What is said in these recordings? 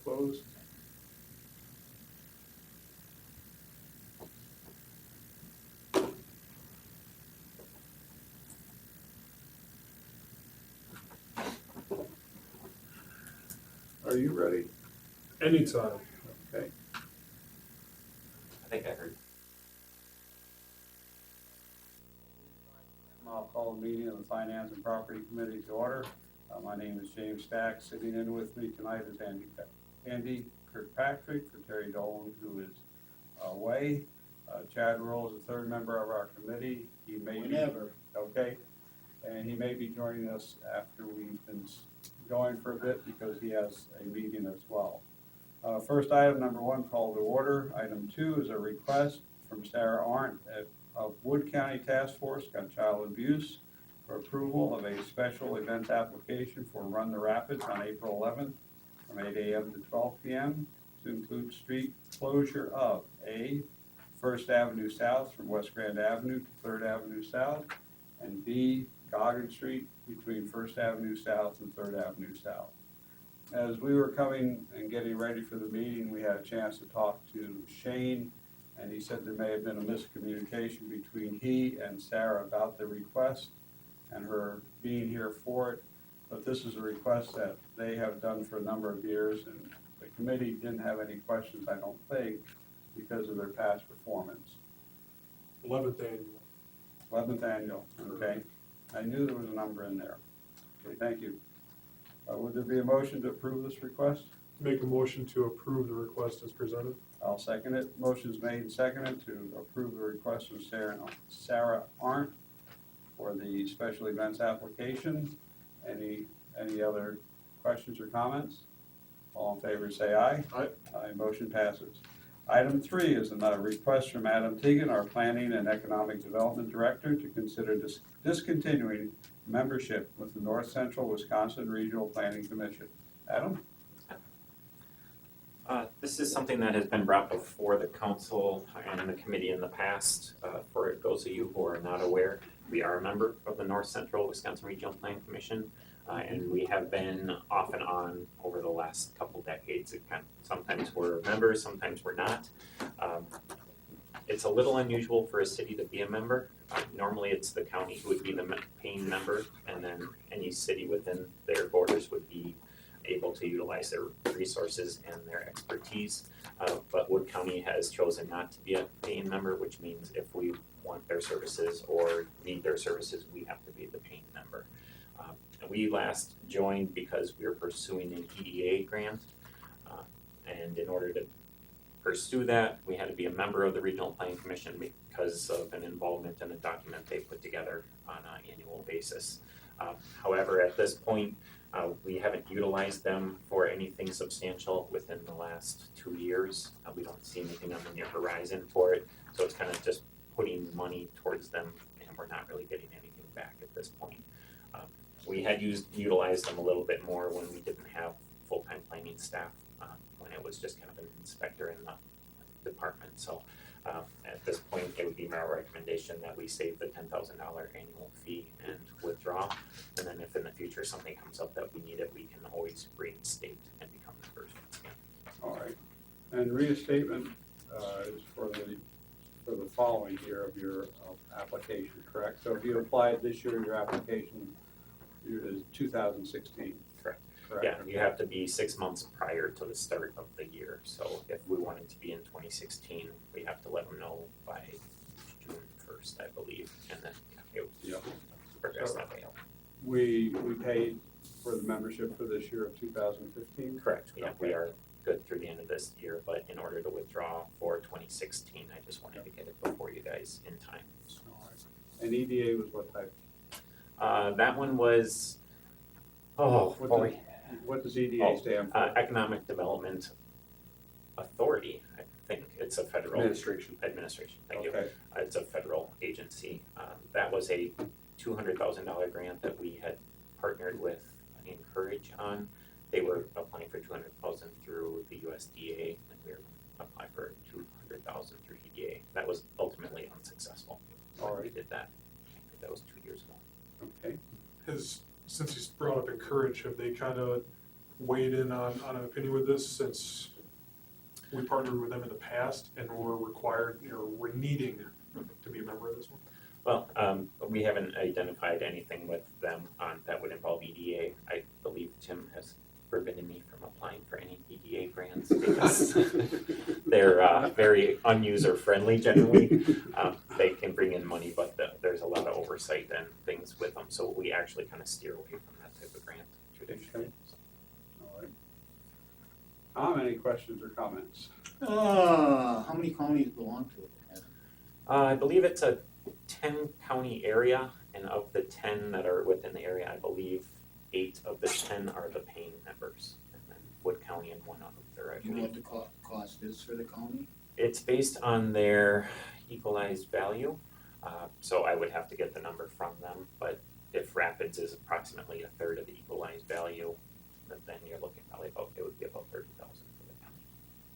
closed. Are you ready? Anytime. Okay. I think I heard. I'll call the meeting of the Finance and Property Committee to order. My name is James Stack. Sitting in with me tonight is Andy Kirkpatrick, for Terry Dolan, who is away. Chad Roll is the third member of our committee. He may Whenever. Okay, and he may be joining us after we've been going for a bit because he has a meeting as well. First item, number one, call to order. Item two is a request from Sarah Arndt of Wood County Task Force on Child Abuse for approval of a special event application for Run the Rapids on April 11th from 8 a.m. to 12 p.m. to include street closure of A, First Avenue South from West Grand Avenue to Third Avenue South, and B, Goggin Street between First Avenue South and Third Avenue South. As we were coming and getting ready for the meeting, we had a chance to talk to Shane, and he said there may have been a miscommunication between he and Sarah about the request and her being here for it. But this is a request that they have done for a number of years, and the committee didn't have any questions, I don't think, because of their past performance. 11th annual. 11th annual, okay. I knew there was a number in there. Okay, thank you. Would there be a motion to approve this request? Make a motion to approve the request as presented. I'll second it. Motion's made and seconded to approve the request of Sarah Arndt for the special events application. Any other questions or comments? All in favor say aye. Aye. Aye, motion passes. Item three is another request from Adam Teagan, our Planning and Economic Development Director, to consider discontinuing membership with the North Central Wisconsin Regional Planning Commission. Adam? This is something that has been brought before the council and the committee in the past. For those of you who are not aware, we are a member of the North Central Wisconsin Regional Planning Commission, and we have been off and on over the last couple decades. Sometimes we're members, sometimes we're not. It's a little unusual for a city to be a member. Normally it's the county who would be the paying member, and then any city within their borders would be able to utilize their resources and their expertise. But Wood County has chosen not to be a paying member, which means if we want their services or need their services, we have to be the paying member. We last joined because we were pursuing an EDA grant, and in order to pursue that, we had to be a member of the Regional Planning Commission because of an involvement in a document they put together on an annual basis. However, at this point, we haven't utilized them for anything substantial within the last 2 years. We don't see anything on the near horizon for it, so it's kind of just putting money towards them, and we're not really getting anything back at this point. We had utilized them a little bit more when we didn't have full-time planning staff, when it was just kind of an inspector in the department. So at this point, it would be my recommendation that we save the $10,000 annual fee and withdraw. And then if in the future something comes up that we need it, we can always reinstate and become members once again. All right. And reinstatement is for the following year of your application, correct? So if you applied this year, your application is 2016. Correct. Correct. Yeah, you have to be 6 months prior to the start of the year. So if we wanted to be in 2016, we have to let them know by June 1st, I believe, and then it progress that way. We paid for the membership for this year of 2015? Correct, yeah, we Okay. are good through the end of this year, but in order to withdraw for 2016, I just wanted to get it before you guys in time. All right. And EDA was what type? That one was, oh What boy, What does EDA stand for? Economic Development Authority, I think it's a federal. Administration, thank you. Okay. It's a federal agency. That was a $200,000 grant that we had partnered with Encourage on. They were applying for $200,000 through the USDA, and we were applying for $200,000 through EDA. That was ultimately unsuccessful. All right. We did that. I think that was 2 years ago. Okay. Since you brought up Encourage, have they kind of weighed in on an opinion with this since we partnered with them in the past and we're required, we're needing to be a member of this one? Well, we haven't identified anything with them that would involve EDA. I believe Tim has forbidden me from applying for any EDA grants because they're very un-user friendly generally. They can bring in money, but there's a lot of oversight and things with them, so we actually kind of steer away from that type of grant traditionally. All right. Tom, any questions or comments? How many counties belong to it? I believe it's a 10-county area, and of the 10 that are within the area, I believe 8 of the 10 are the paying members, and then Wood County and one other, I Do you know believe. what the cost is for the county? It's based on their equalized value, so I would have to get the number from them, but if Rapids is approximately a third of the equalized value, then you're looking probably it would be about 30,000 for the county.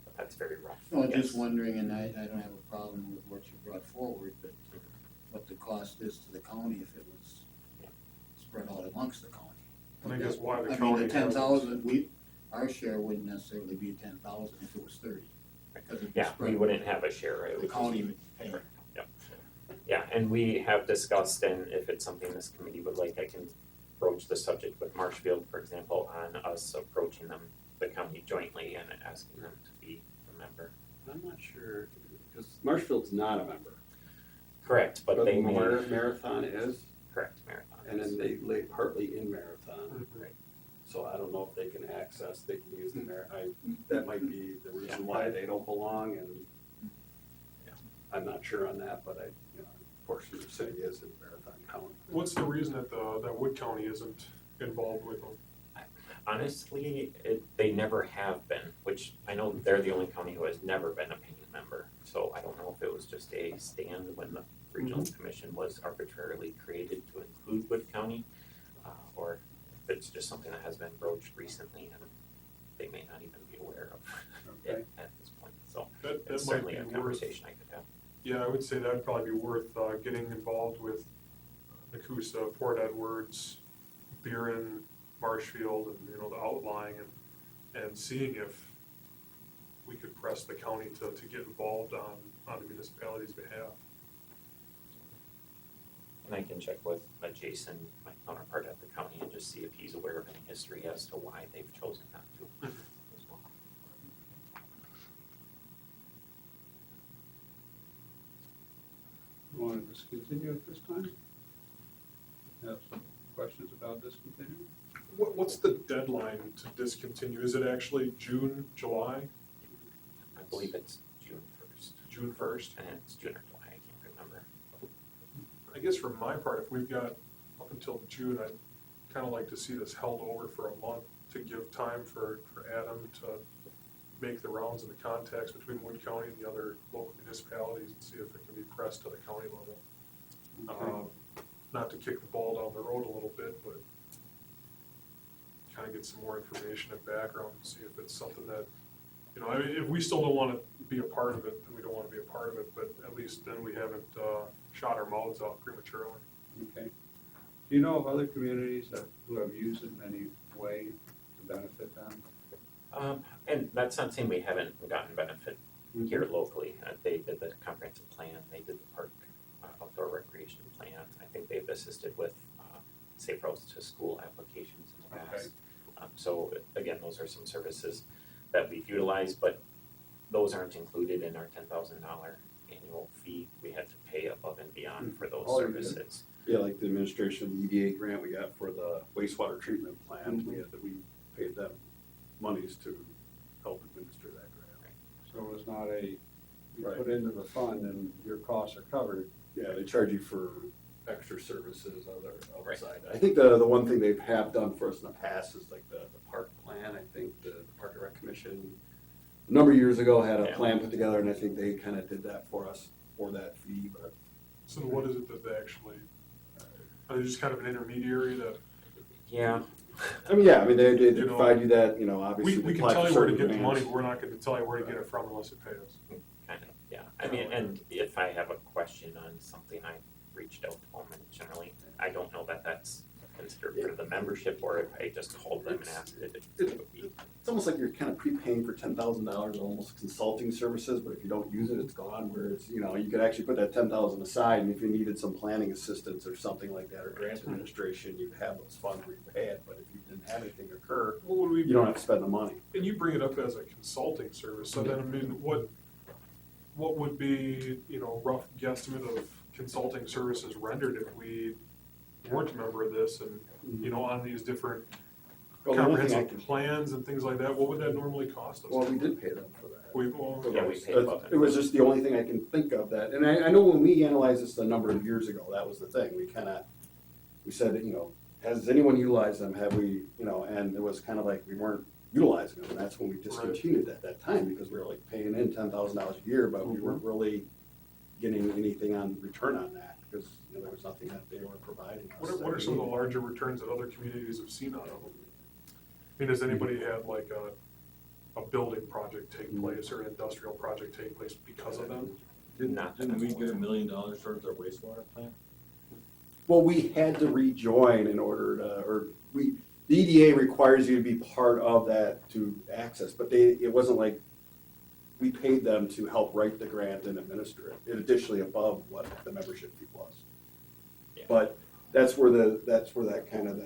But that's very rough. No, guess. just wondering, and I don't have a problem with what you brought forward, but what the cost is to the county if it was spread out amongst the county. And I guess why the I mean, county the has- 10,000, our share wouldn't necessarily be 10,000 if it was 30. Because it'd be Yeah, spread we wouldn't have a share, it The would county would pay. Yeah, and we have discussed, and if it's something this committee would like, I can broach the subject with Marshfield, for example, on us approaching them, the county jointly, and asking them to be a member. I'm not sure, because Marshfield's not a member. Correct, but they may, Marathon is, correct, Marathon. and then they lay partly in Marathon. Right. So I don't know if they can use the that might be the reason why they don't belong, and I'm not sure on that, but a portion of the city is in Marathon County. What's the reason that Wood County isn't involved with them? Honestly, they never have been, which I know they're the only county who has never been a paying member. So I don't know if it was just a stand when the regional commission was arbitrarily created to include Wood County, or if it's just something that has been broached recently and they may not even be aware of it at this point. So That it's might certainly be a worth, conversation I could have. yeah, I would say that'd probably be worth getting involved with Nakusa, Port Edwards, Buren, Marshfield, and, the outlying, and seeing if we could press the county to get involved on the municipality's behalf. And I can check with Jason, my counterpart at the county, and just see if he's aware of any history as to why they've chosen not to as well. You want to discontinue at this time? Have some questions about discontinuing? What's the deadline to discontinue? Is it actually June, July, I believe it's June 1st, June 1st? and it's June or July, I can't remember. I guess for my part, if we've got up until June, I'd kind of like to see this held over for a month to give time for Adam to make the rounds and the contacts between Wood County and the other local municipalities and see if it can be pressed to the county level. Not to kick the ball down the road a little bit, but kind of get some more information and background and see if it's something that, I mean, if we still don't want to be a part of it, then we don't want to be a part of it, but at least then we haven't shot our mouths out prematurely. Okay. Do you know of other communities who have used it in any way to benefit them? And that's not saying we haven't gotten benefit here locally. They did the comprehensive plan, they did the park outdoor recreation plan. I think they've assisted with safe routes to school applications in the past. So again, those are some services that we've utilized, but those aren't included in our $10,000 annual fee. We had to pay above and beyond for those Oh, you did? services. Yeah, like the administration of the EDA grant we got for the wastewater treatment plant, we paid them monies to help administer that grant. So it's not you Right. put into the fund and your costs are covered. Yeah, they charge you for extra services Right. outside. I think the one thing they have done for us in the past is like the park plan. I think the Park and Rec Commission a number of years ago had a Yeah. plan put together, and I think they kind of did that for us for that fee, but So what is it that they actually, are they just kind of an intermediary that, Yeah, I mean, they You know, provide you that, obviously. we can apply tell for you where to certain get the money, grants. but we're not going to tell you where to get it from unless you pay us. kind of, yeah. I mean, and if I have a question on something, I've reached out to them, and generally, I don't know that that's considered for the membership, or if I just called them and asked if it would be. It's almost like you're kind of prepaying for $10,000, almost consulting services, but if you don't use it, it's gone. Whereas, you know, you could actually put that 10,000 aside, and if you needed some planning assistance or something like that, or grant administration, you'd have those funds where you pay it. But if you didn't have anything occur, What would we? you don't have to spend the money. And you bring it up as a consulting service, so then, I mean, what would be, you know, rough guesstimate of consulting services rendered if we weren't a member of this and, you know, on these different Well, the only thing I comprehensive can- plans and things like that, what would that normally cost us? Well, we did pay them for that. Yeah, we paid above it. It was just the only thing I can think of that, and I know when we analyzed this a number of years ago, that was the thing, we said, you know, has anyone utilized them, have we, you know, and it was kind of like we weren't utilizing them, and that's when we discontinued at that time, because we were like paying in $10,000 a year, but we weren't really getting anything on return on that, because, you know, there was nothing that they were providing us. What are some of the larger returns that other communities have seen out of them? I mean, has anybody had like a building project take place or an industrial project take place because of them? Not that Didn't we I'm get aware $1 of. million towards our wastewater plant? Well, we had to rejoin in order to, the EDA requires you to be part of that to access, but it wasn't like we paid them to help write the grant and administer it, additionally above what the membership fee was. Yeah. But that's where that kind of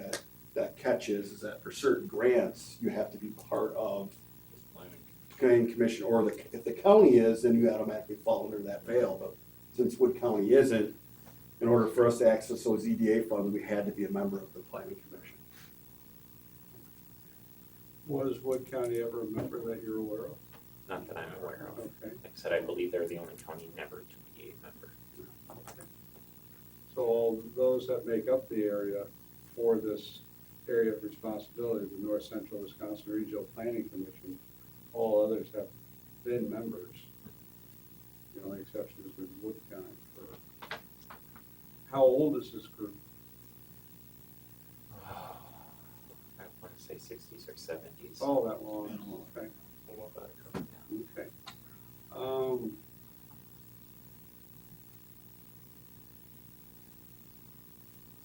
that catch is that for certain grants, you have to be part of Just planning. planning commission, or if the county is, then you automatically fall under that veil, but since Wood County isn't, in order for us to access those EDA funds, we had to be a member of the planning commission. Was Wood County ever a member that you're aware of? Not that I'm aware of. Okay, Like I said, I believe they're the only county never to be a member. so all those that make up the area for this area of responsibility, the North Central Wisconsin Regional Planning Commission, all others have been members. The only exception has been Wood County. How old is this group? I want to say 60s or 70s. Oh, that long, okay, How about that? okay.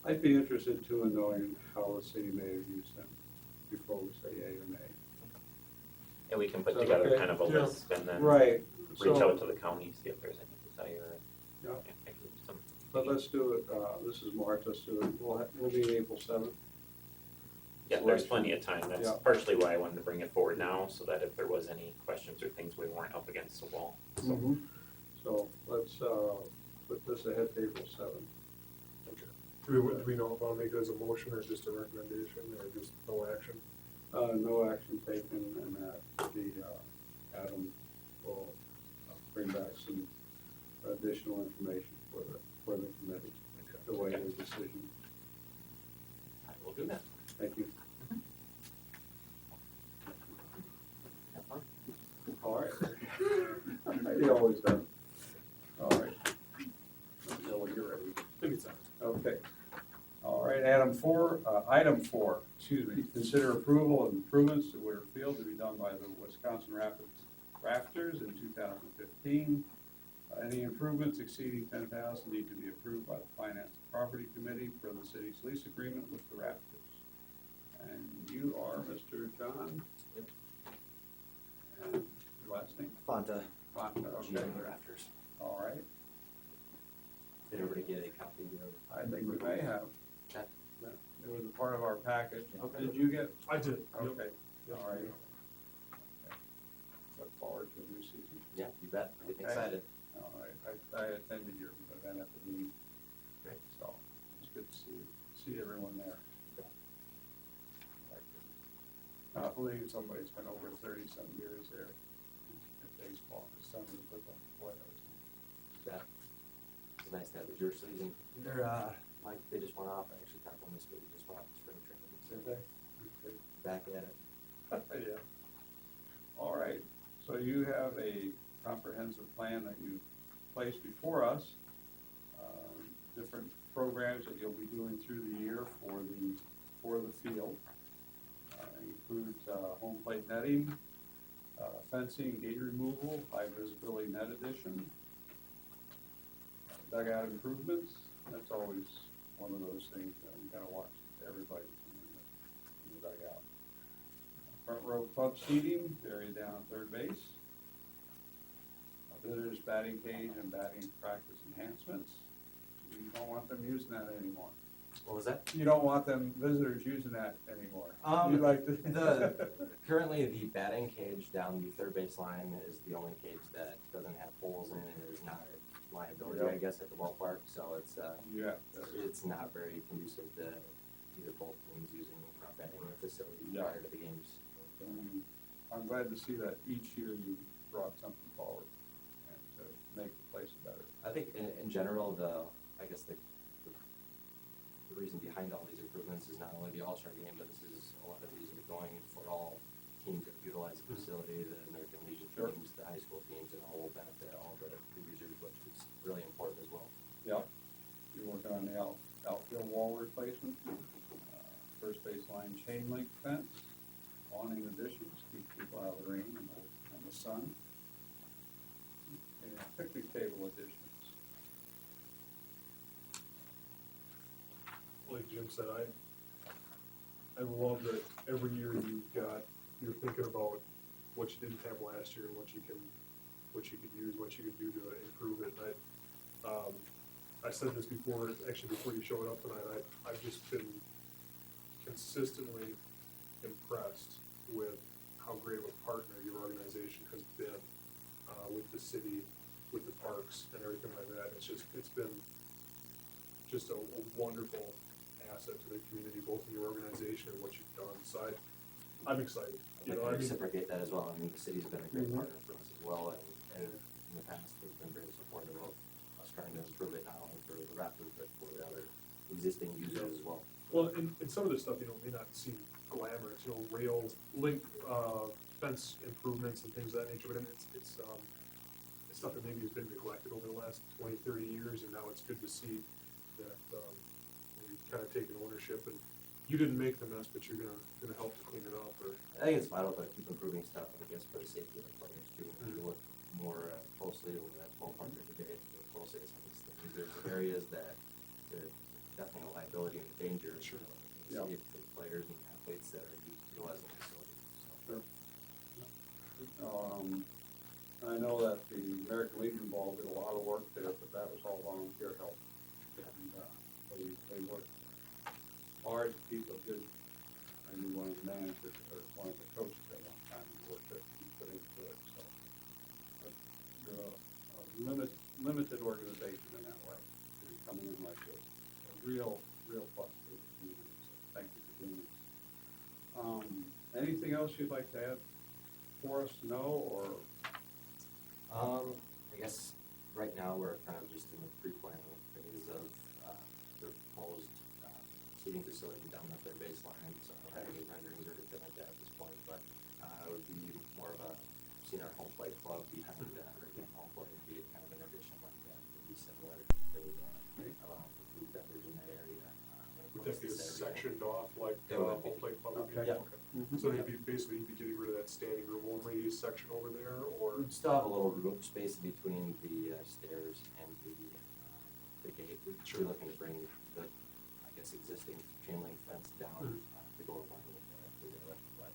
I'd be interested too in knowing how the city may have used them before we say yea or nay. And we can put Is that together okay? kind of a Yeah. list and then Right, reach so, out to the county, see if there's any desire. Yeah. I can do some. but let's do it, this is March, let's do it, we'll meet April 7th. Yeah, there's plenty of time. That's Yeah. partially why I wanted to bring it forward now, so that if there was any questions or things, we weren't up against the wall. So let's, put this ahead to April 7th. Do we know if I'll make it as a motion or just a recommendation or just no action? No action taken, and Adam will bring back some additional information for the committee, the way the decision. I will do that. Thank you. Have fun. All right. He always does. All right. Let me know when you're ready. Anytime. Okay. All right, item four, consider approval of improvements to Witter Field to be done by the Wisconsin Rapids Rafters in 2015. Any improvements exceeding 10,000 need to be approved by the Finance and Property Committee for the city's lease agreement with the Rafters. And you are Mr. John? Yep. And your last name? Fonta, Fonda, okay, GM Rafters. all right. Did everybody get a copy of? I think we may have. Okay. It was a part of our package. Okay. Did you get? I did. Yep. Okay, all right. Look forward to the new season. Yeah, you bet. Get Okay. excited. All right, I attended your event at the meeting. Great. So it's good to see everyone there. I believe somebody's been over 30-some years there in baseball. His son was with them. Boy, that was Yeah. It's nice to have the jerseys and they're, like, they just went off, I actually talked on this week, just went off to spring training. So Did they? Good. back at it. Yeah. All right, so you have a comprehensive plan that you placed before us, different programs that you'll be doing through the year for the field. Includes home plate netting, fencing, gate removal, high visibility net addition, dugout improvements. That's always one of those things, you gotta watch the everybody's in the dugout. Front row club seating, area down at third base. Visitors batting cage and batting practice enhancements. You don't want them using that anymore. What was that? You don't want them visitors using that anymore. Um, You like to. Currently, the batting cage down the third base line is the only cage that doesn't have holes in it, and is not a liability, I Yep. guess, at the ballpark, so Yeah. it's not very conducive to either both teams using batting the facility Yeah. prior to the games. I'm glad to see that each year you brought something forward and to make the place better. I think in general, I guess the reason behind all these improvements is not only the All-Star game, but this is, a lot of these are going for all teams that utilize the facility, the American Legion Sure. teams, the high school teams, and all will benefit all the users, which is really important as well. Yep. You're working on the outfield wall replacement, first base line chain link fence, awning additions, keep people out of the rain and the sun. And picnic table additions. Like Jim said, I love that every year you're thinking about what you didn't have last year and what you could use, what you could do to improve it. And I said this before, actually before you showed up tonight, I've just been consistently impressed with how great of a partner your organization has been, with the city, with the parks and everything like that. It's been just a wonderful asset to the community, both in your organization and what you've done, so I'm excited, I'd like to reciprocate that as well. I mean, the city's been a great Mhm. partner for us as well, and in the past, they've been very supportive of us trying to improve it, not only for the Raptors, but for the other existing users as well. Well, and some of this stuff, may not seem glamorous, rail, link, fence improvements and things of that nature, but I mean, it's stuff that maybe has been neglected over the last 20, 30 years, and now it's good to see that, you've kind of taken ownership, and you didn't make the mess, but you're gonna help to clean it up, or, I think it's vital to keep improving stuff, I guess, for the safety of the players too. If you look more closely over that ballpark every day, look closely at some of these things, there's areas that are definitely a liability and a danger. Sure. To Yep. the players and athletes that are utilizing the facility, so. I know that the American Legion Ball did a lot of work there, but that was all volunteer help. And, they worked hard to keep a good, I knew one of the managers, or one of the coaches at one time, who worked it, he put into it, so. But you're a limited organization in that way, and coming in like this, a real plus to the community, so thank you for doing this. Anything else you'd like to add for us to know, or? I guess right now we're kind of just in the pre-planning phase of, the proposed, seating facility down the third baseline, so I don't have any renderings or anything like that at this point, but, it would be more of a senior home plate club behind that, or again, home plate would be kind of an addition like that, would be similar to, allow for food beverage in that area. would that be sectioned off like, It would be. home plate club would be? Okay. Yeah. So you'd be getting rid of that standing room only section over there, or? We'd still have a little room space between the stairs and the gate. We'd be looking to bring the, I guess, existing chain link fence down to go along with the railing, but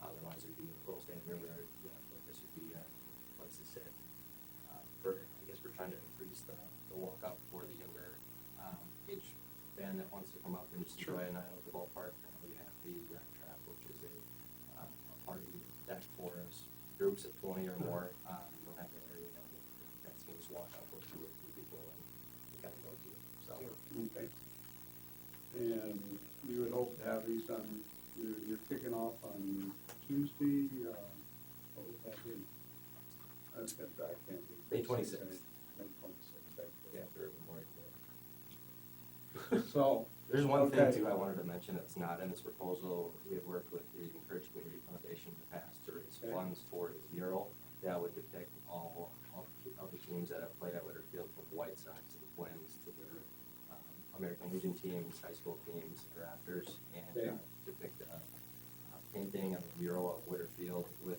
otherwise it'd be a little standing room there. Yeah, but this would be a place to sit. I guess we're trying to increase the walk up for the younger age band that wants to come up and just enjoy a night at the ballpark. We have the Rack Trap, which is a party deck for us, groups of 20 or more. We'll have an area that teams walk up with 2 or 3 people and we kind of go to. So Okay. And you would hope to have these done, you're kicking off on Tuesday, what would that be? That's good, I can't be. May 26th. May 26th, okay. after Memorial Day. So, There's one thing Okay. too I wanted to mention that's not in this proposal. We have worked with the Encourage Community Foundation in the past to raise Okay. funds for a mural that would depict all of the teams that have played at Whitterfield, from the White Sox to the Twins to the American Legion teams, high school teams, the Raptors, and Okay. depict a painting on the mural of Whitterfield with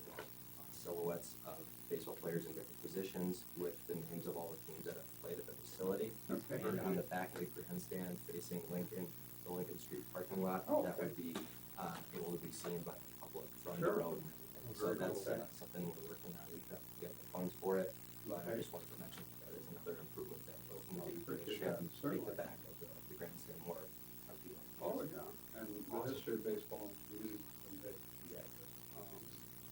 silhouettes of baseball players in different positions with the names of all the teams that have played at the facility. okay. And on the back of the grandstand facing Lincoln, the Lincoln Street parking parking lot Oh, that okay. would be, able to be seen by the public from the Sure. road and everything. So Very that's, cool. something we're working on, we've got to get the funds for it. But I Okay. just wanted to mention that is another improvement that will Well, maybe appreciate shed that, and make certainly. the back of the grandstand more appealing. Oh, yeah, and the history of baseball in the community has been big.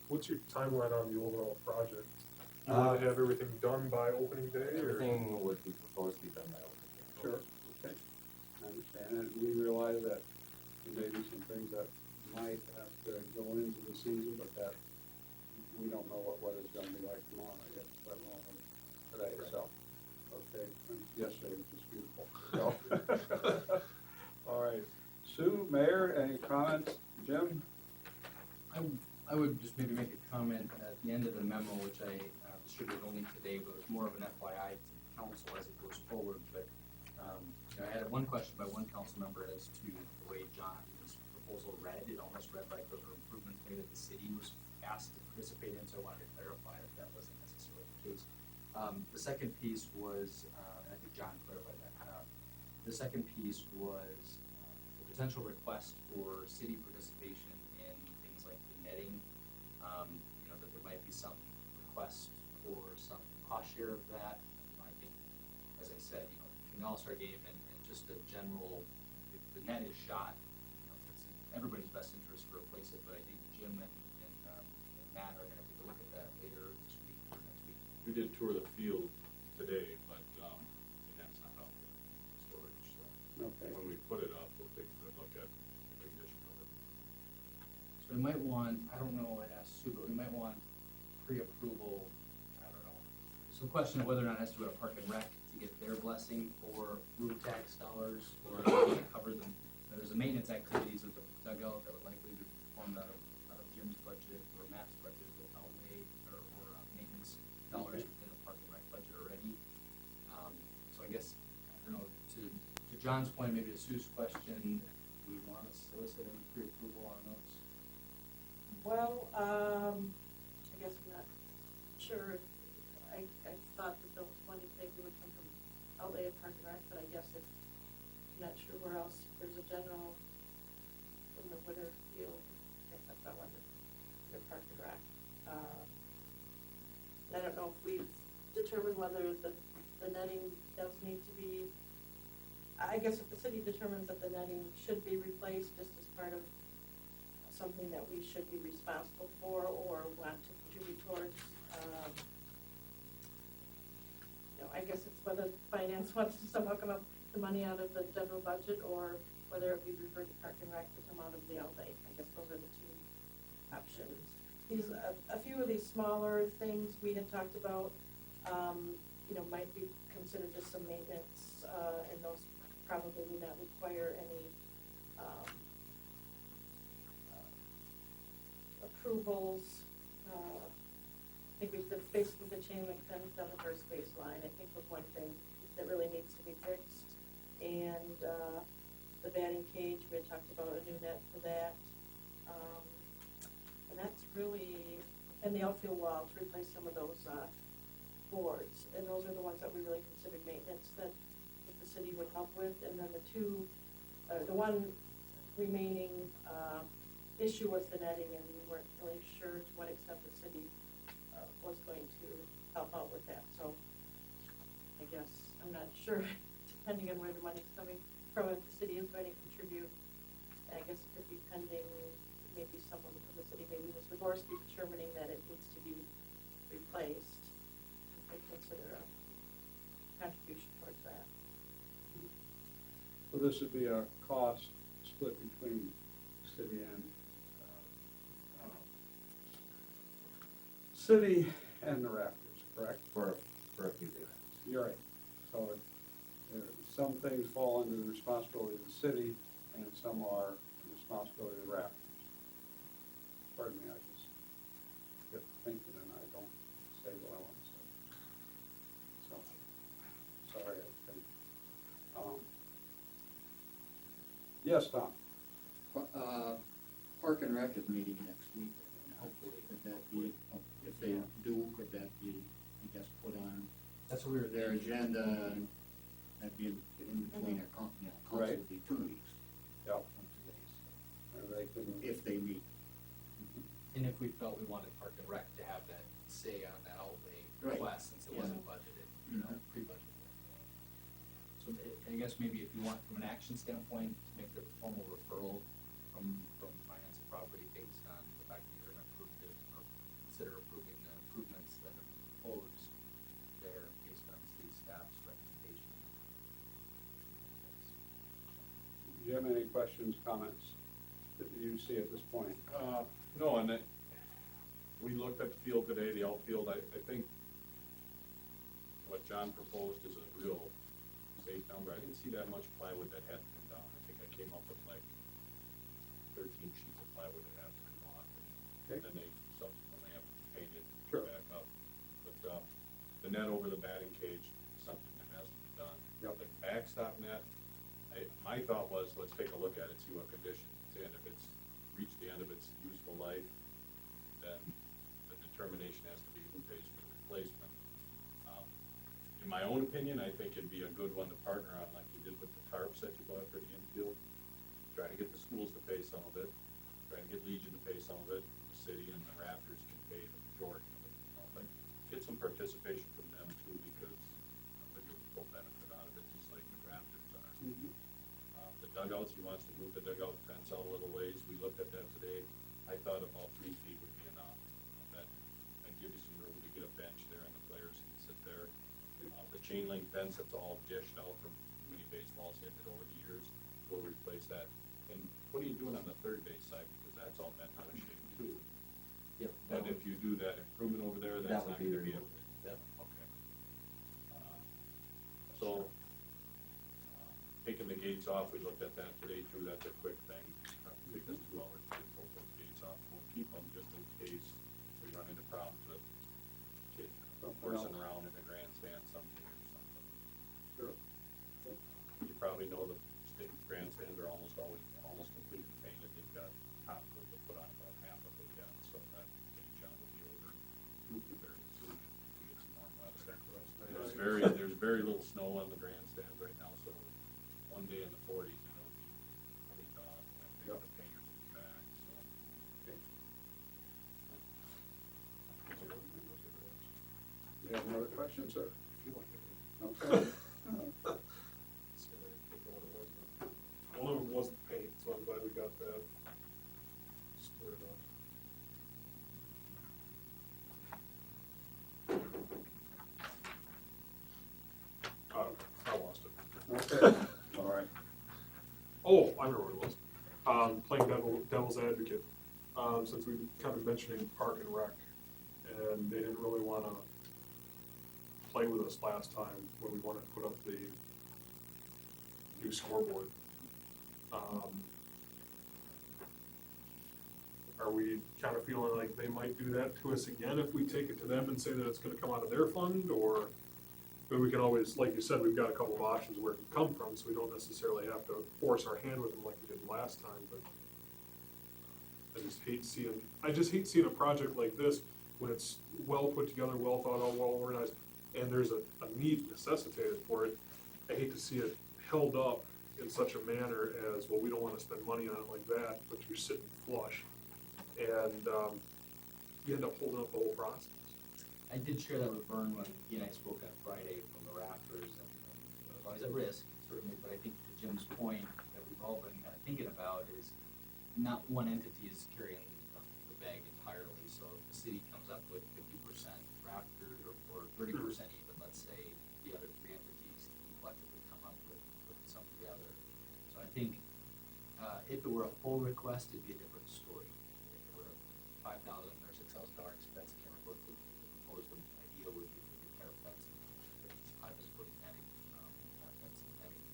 What's your timeline on the overall project? You wanna have everything done by opening day, or? Everything would be proposed to be done by opening day. Sure, okay, I understand, and we realize that there may be some things that might have to go into the season, but that we don't know what weather's gonna be like tomorrow, I guess, let alone today, so, okay, and yesterday was just beautiful, so. All right, Sue, Mayor, any comments? Jim? I would just maybe make a comment at the end of the memo, which I distributed only today, but it was more of an FYI to council as it goes forward, but, you know, I had one question by one council member as to the way John's proposal read. It almost read like those were improvements maybe that the city was asked to participate in, so I wanted to clarify if that wasn't necessarily the case. The second piece was, and I think John clarified that, the second piece was the potential request for city participation in things like the netting. You know, that there might be some request for some cost share of that. I think, as I said, you know, between the All-Star game and just a general, if the net is shot, you know, it's in everybody's best interest to replace it, but I think Jim and Matt are gonna take a look at that later this week or next week. We did tour the field today, but, and that's not out there, storage, so. Okay. When we put it up, we'll take a good look at the condition of it. So we might want, I don't know, I'd ask Sue, but we might want pre-approval, I don't know. So the question of whether or not it has to go to Park and Rec to get their blessing for roof tax dollars, or cover them. There's a maintenance activities with the dugout that would likely be performed out of Jim's budget or Matt's budget will outlay, or maintenance dollars within the Park and Rec budget already. So I guess, I don't know, to John's point, maybe to Sue's question, we want to solicit any pre-approval on those. Well, I guess I'm not sure, I thought that those money maybe would come from outlay of Park and Rec, but I guess if, I'm not sure where else, there's a general in the winter field, I guess that's not one the Park and Rec. I don't know if we've determined whether the netting does need to be, I guess if the city determines that the netting should be replaced just as part of something that we should be responsible for or want to contribute towards, you know, I guess it's whether finance wants to somehow come up with the money out of the general budget or whether it be referred to Park and Rec to come out of the outlay. I guess those are the two options. These, a few of these smaller things we had talked about, you know, might be considered just some maintenance, and those probably would not require any, approvals. I think we've basically the chain link fence on the first baseline, I think was one thing that really needs to be fixed. And, the batting cage, we had talked about a new net for that. And that's really, and the outfield wall to replace some of those, boards. And those are the ones that we really considered maintenance that the city would help with. And then the one remaining, issue was the netting, and we weren't really sure to what extent the city was going to help out with that. So I guess, I'm not sure, depending on where the money's coming from, if the city is going to contribute, I guess it could be pending maybe someone from the city, maybe Mr. Gorski determining that it needs to be replaced. I consider a contribution towards that. So this would be a cost split between city and, city and the Raptors, correct? For a few days. You're right. So some things fall under the responsibility of the city and some are the responsibility of the Raptors. Pardon me, I just get thinking and I don't say what I want to say. So, sorry, I think. Yes, Tom? Park and Rec is meeting next week, and hopefully, could that be, if they do, could that be, I guess, put on That's what we were their thinking. agenda, and that'd be in between their, council Right. would be 2 weeks Yep. from today. they can, if they meet. And if we felt we wanted Park and Rec to have that say on that outlay Right. request, since it wasn't budgeted, pre-budgeted. So I guess maybe if you want, from an action standpoint, to make the formal referral from finance and property based on the fact that you're gonna approve it, or consider approving the improvements that are proposed there based on city staff's recommendation. do you have any questions, comments that you see at this point? No, and we looked at the field today, the outfield, I think what John proposed is a real safe number. I didn't see that much plywood that had to come down. I think I came up with like 13 sheets of plywood that have to come off. Okay. And then they subsequently have to paint it Sure. back up. But, the net over the batting cage is something that has to be done. Yep. The backstop net, my thought was, let's take a look at it, see what condition it's in. If it's reached the end of its useful life, then the determination has to be who pays for the replacement. In my own opinion, I think it'd be a good one to partner on, like you did with the tarps that you bought for the infield. Try to get the schools to pay some of it, try to get Legion to pay some of it, the city and the Raptors can pay the majority of it, you know, but get some participation from them too, because they get full benefit out of it, just like the Raptors are. The dugouts, he wants to move the dugout fence out a little ways, we looked at that today, I thought about 3 feet would be enough. That'd give you some room to get a bench there and the players can sit there. The chain link fence that's all dished out from too many baseballs hitting it over the years, we'll replace that. And what are you doing on the third base side, because that's all bent out of shape too. Yep. But if you do that improvement over there, That that's would not be gonna be a. removed. Yep. Okay. So, taking the gates off, we looked at that today too, that's a quick thing, take us 2 hours to get both those gates off, we'll keep them just in case we run into problems with kids horsing around in the grandstand someday or something. Sure. You probably know the state grandstands are almost always, almost completely painted, they've got top coat to put on about half of it yet, so that paint job will be over very soon, we get some warm weather. There's very little snow on the grandstand right now, so one day in the 40s, and it'll be pretty dog, I think the painters will be back, so. You have another question, sir? Feel like it. Okay. One of them wasn't paint, so I'm glad we got that squared off. I lost it. Okay, all right. Oh, I remember what it was. Playing devil's advocate, since we kind of mentioning Park and Rec, and they didn't really wanna play with us last time when we wanted to put up the new scoreboard. Are we kind of feeling like they might do that to us again if we take it to them and say that it's gonna come out of their fund, or? But we can always, like you said, we've got a couple of options where it can come from, so we don't necessarily have to force our hand with them like we did last time, but I just hate seeing a project like this when it's well put together, well thought out, well organized, and there's a need necessitated for it. I hate to see it held up in such a manner as, well, we don't wanna spend money on it like that, but you're sitting flush. And, you end up holding up the whole process. I did share that with Vern when he and I spoke on Friday from the Raptors, and it was always at risk, certainly, but I think to Jim's point that we've all been kind of thinking about is not one entity is carrying the bag entirely, so if the city comes up with 50% Raptors or 30% even, let's say, the other 3 entities can collectively come up with something together. So I think, if it were a full request, it'd be a different story. If it were a $5,000 or $6,000 expense, I can't remember what the proposed idea would be for the repair fence. I was putting netting, that fence and netting.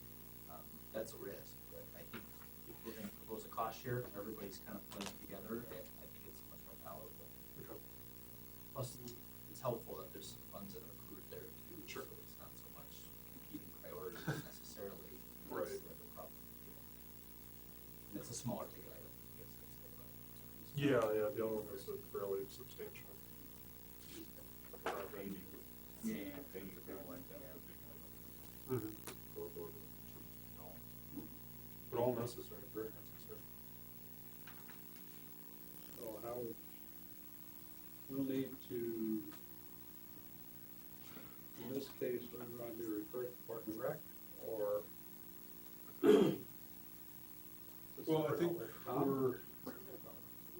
That's a risk, but I think if we're gonna propose a cost share, and everybody's kind of putting it together, I think it's much more palatable. Plus, it's helpful that there's some funds that are accrued there too. Sure. So it's not so much competing priorities necessarily. Right. It's the problem. And it's a smaller ticket item, I guess that's the problem. Yeah, the other one is fairly substantial. Yeah. But all necessary, very necessary. this case, we're going to refer to Park and Rec, or? Well, I think Tom? we're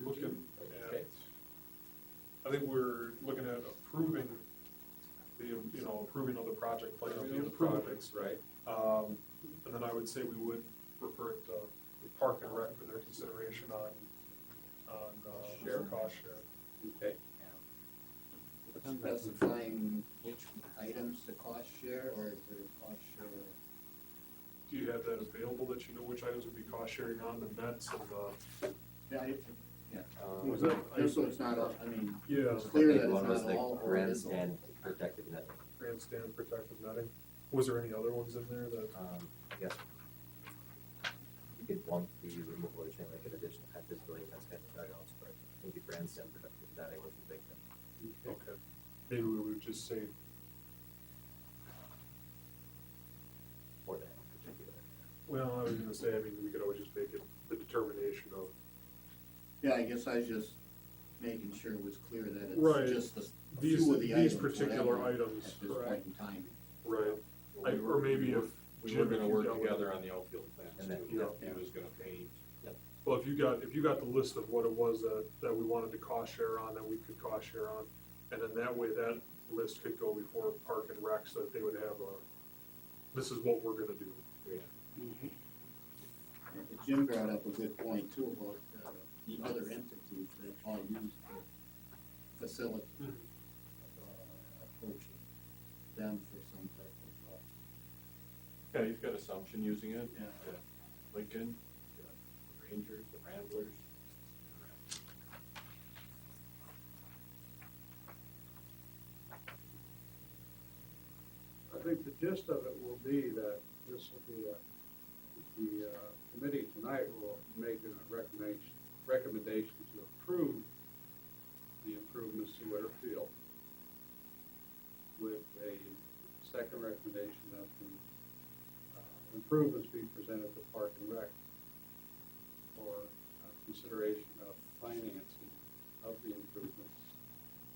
looking at, I think we're looking at approving approving of the project plan of the improvements. Right. And then I would say we would refer it to the Park and Rec for their consideration on Share. cost share. Okay. Specifying which items to cost share, or is there a cost share? Do you have that available, that you know which items would be cost sharing on the nets and the? Yeah, Was that- just so it's not, I mean, Yeah, it's clear that it's One was not the all or it is all. grandstand protective netting. grandstand protective netting. Was there any other ones in there that? I guess you could lump the removal of chain link in addition to visibility fence kind of dugouts, but I think the grandstand protective netting was the big thing. Okay, maybe we would just say, For that in particular. well, I was gonna say, I mean, we could always just make it the determination of, Yeah, I guess I was just making sure it was clear that Right. it's just a these, few of the items, these particular whatever, items, at this right, point in time. right. Well, we Or were- maybe if We Jim, were if gonna you work dealt with- together on the outfield fence, And then- too. Yeah. He was gonna paint. Well, if you got the list of what it was that we wanted to cost share on, that we could cost share on, and then that way that list could go before Park and Rec, so that they would have this is what we're gonna do. Yeah. And Jim brought up a good point too about the other entities that all use the facility. Mhm. Approaching them for some type of, Yeah, you've got Assumption using it. Yeah. Lincoln, the Rangers, the Ramblers. I think the gist of it will be that this will be the committee tonight will make a recommendation to approve the improvements to Whitterfield with a second recommendation that the improvements be presented to Park and Rec for consideration of financing of the improvements,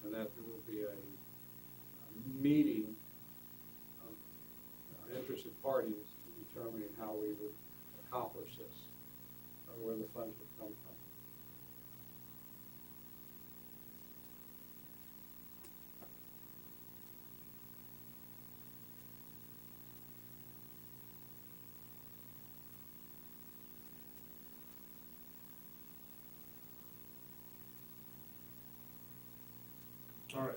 and that there will be a meeting of interested parties determining how we would accomplish this, or where the funds would come from. All right.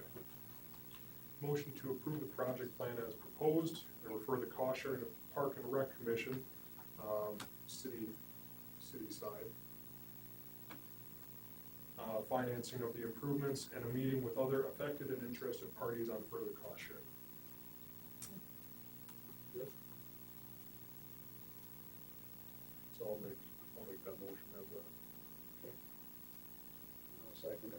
Motion to approve the project plan as proposed and refer the cost sharing to Park and Rec Commission, city side. Financing of the improvements and a meeting with other affected and interested parties on further cost sharing. Good. So I'll make that motion as a. I'll second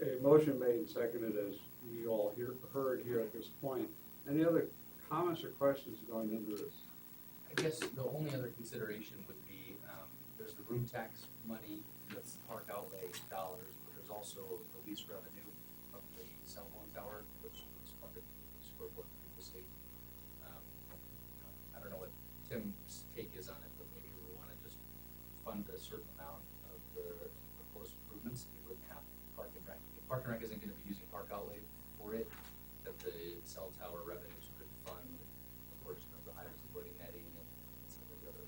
it. A motion made and seconded, as you all heard here at this point. Any other comments or questions going into this? I guess the only other consideration would be, there's the room tax money, that's park outlay dollars, but there's also the lease revenue from the cell phone tower, which was funded through the scoreboard previously. I don't know what Tim's take is on it, but maybe we wanna just fund a certain amount of the proposed improvements, we wouldn't have Park and Rec. If Park and Rec isn't gonna be using park outlay for it, that the cell tower revenues could fund a portion of the higher supporting netting and some of the other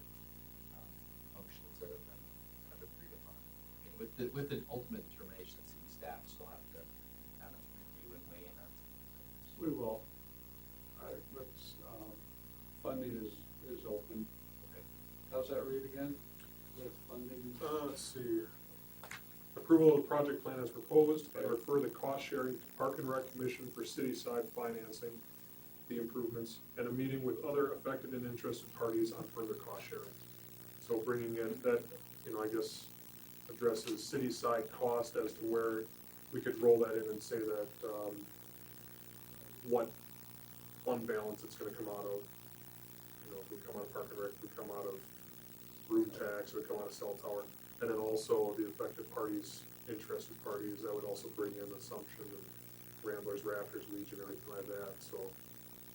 functions that have been kind of agreed upon. I mean, with the ultimate determination that city staff still have to kind of review and weigh in on. We will. All right, let's, funding is open. Okay. How's that read again? The funding? Let's see. Approval of the project plan as proposed and refer the cost sharing to Park and Rec Commission for city-side financing the improvements and a meeting with other affected and interested parties on further cost sharing. So bringing in that, I guess addresses city-side cost as to where we could roll that in and say that, what fund balance it's gonna come out of. If we come out of Park and Rec, if we come out of room tax, if we come out of cell tower. And then also the affected parties, interested parties, that would also bring in Assumption Ramblers, Raptors, Legion, everything like that, so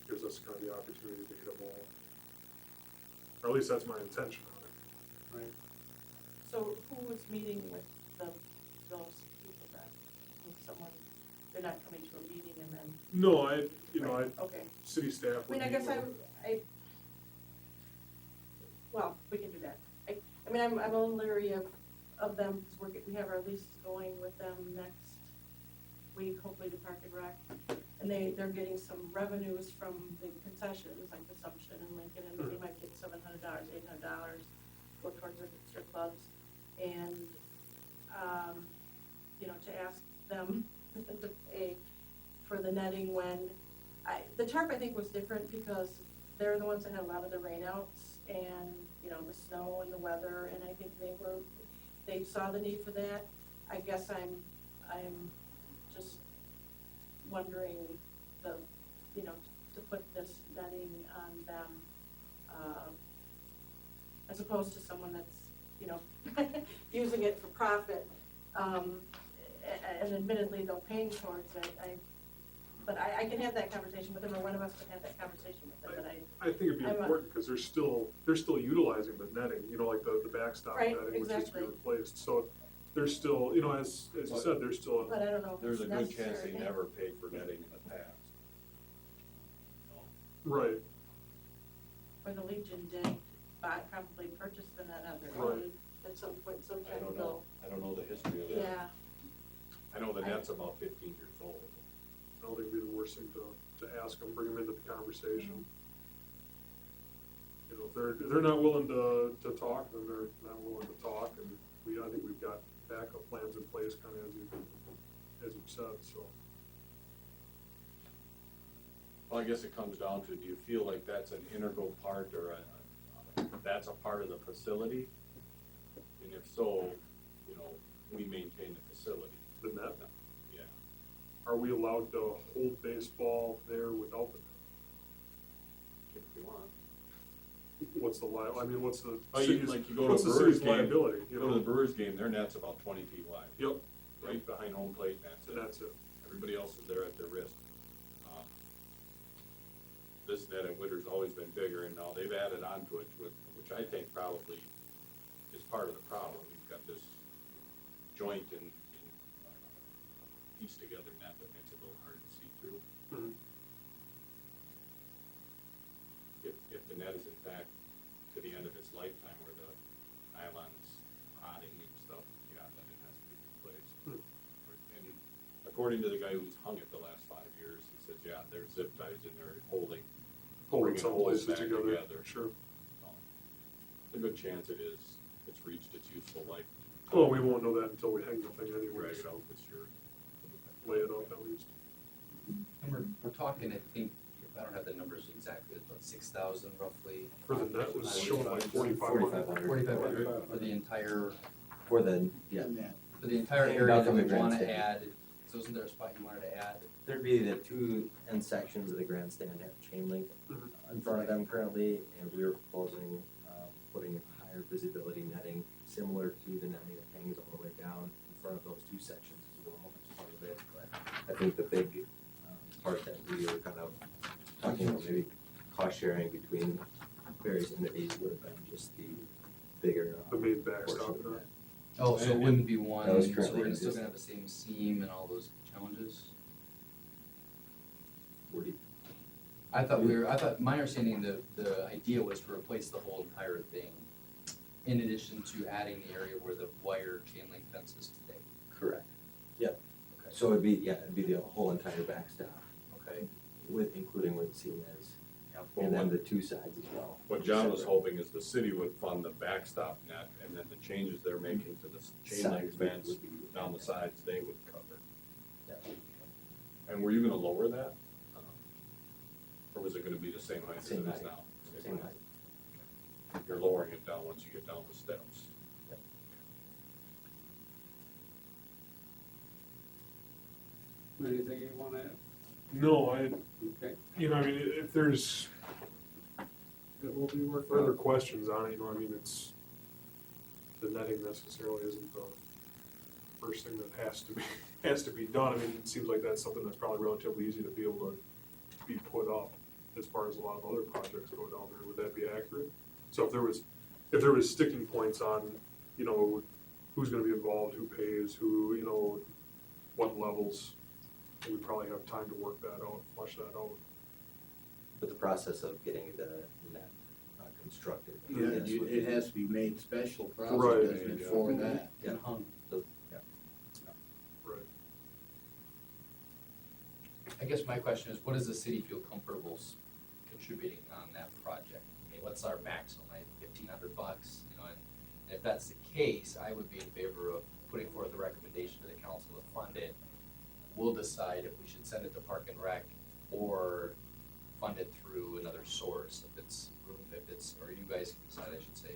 gives us kind of the opportunity to hit them all. Or at least that's my intention on it. Right. So who was meeting with those people then? I mean, someone, they're not coming to a meeting and then, No, okay. city staff I would mean, I meet guess with them. well, we can do that. I mean, I'm a little leery of them, because we have our lease going with them next week, hopefully to Park and Rec. And they're getting some revenues from the concessions, like Assumption and Lincoln, and they might get $700, $800 go towards their clubs. And, to ask them to pay for the netting when, the tarp I think was different because they're the ones that had a lot of the rainouts and, the snow and the weather, and I think they saw the need for that. I guess I'm just wondering to put this netting on them, as opposed to someone that's, using it for profit, and admittedly they're paying towards it. But I can have that conversation with them, or one of us can have that conversation with them, but I think it'd be I'm a- important, because they're still utilizing the netting, like the backstop Right, netting, which needs to be exactly. replaced, so they're still, as you said, they're still, but I don't know if There's it's a good chance necessary. they never paid for netting in the past. right, Or the Legion did probably purchase the net on their Right. own at some point, some I time don't ago. know, I don't know the history of that. Yeah, I know the net's about 15 years old. I don't think it'd be the worst thing to ask them, bring them into the conversation. If they're not willing to talk, then they're not willing to talk, and I think we've got backup plans in place, kind of as you've said, so. Well, I guess it comes down to, do you feel like that's an integral part, or that's a part of the facility? And if so, we maintain the facility. The net, Yeah. are we allowed to hold baseball there without the net? If you want. What's the what's the Oh, you, city's, like you go to what's a the Brewers city's game, liability, you go to the Brewers game, their net's about 20 feet wide, Yep, right behind home plate, and that's and it. that's it. Everybody else is there at their risk. This net at Witter's always been bigger, and now they've added on to it, which I think probably is part of the problem. We've got this joint and piece together net that makes it a little hard to see through. Mhm. If the net is in fact to the end of its lifetime, where the nylon's rotting and stuff, then it has to be replaced. And according to the guy who's hung it the last 5 years, he says, yeah, there's zip ties in there holding Holding bringing some holes places back together, sure. a good chance it's reached its useful life. Well, we won't know that until we hang the thing anyway, Drag it so out this year. lay it up at least. And we're talking, I think, I don't have the numbers exactly, it's about 6,000 roughly. For the net was showing like 4,500. 4,500 for the entire, For the, yeah, for the entire Hanging area down that from we the wanna grandstand. add, so isn't there a spot you wanted to add? there'd be the two end sections of the grandstand have chain link Mhm. in front of them currently, and we are proposing, putting higher visibility netting, similar to the netting that hangs all the way down in front of those two sections as well, as part of it, but I think the big, part that we were kind of talking about, maybe cost sharing between various entities would have been just the bigger, The main portion backstop of there. that. Oh, so it And- wouldn't be one, That was so currently we're gonna still existing. gonna have the same seam and all those challenges? Would you- I thought my understanding, the idea was to replace the whole entire thing, in addition to adding the area where the wire chain link fence is today. Correct. Yep. So it'd be the whole entire backstop, Okay. including where the seam is, Well, and then the two sides as well. What John was Separate. hoping is the city would fund the backstop net, and then the changes they're making to the chain link Sides fence would be- down the sides, they would cover. Yeah. And were you gonna lower that? Or was it gonna be the same height as it Same is height. now? Same height. You're lowering it down once you get down the steps. Anything you wanna add? No, Okay. if there's It will be worked further out. questions on it, it's, the netting necessarily isn't first thing that has to be done. I mean, it seems like that's something that's probably relatively easy to be able to be put up as far as a lot of other projects go down there. Would that be accurate? So if there was sticking points on, you know, who's gonna be involved, who pays, who, you know, what levels, we probably have time to work that out, flush that out. But the process of getting the net constructed. Yeah, yes, would it be- has to be made special process Right. doesn't it, for that. Yeah. hung. Right. I guess my question is, what does the city feel comfortable contributing on that project? I mean, what's our maximum, like $1,500, you know, and if that's the case, I would be in favor of putting forth a recommendation to the council to fund it. We'll decide if we should send it to Park and Rec or fund it through another source, if it's, or you guys can decide, I should say,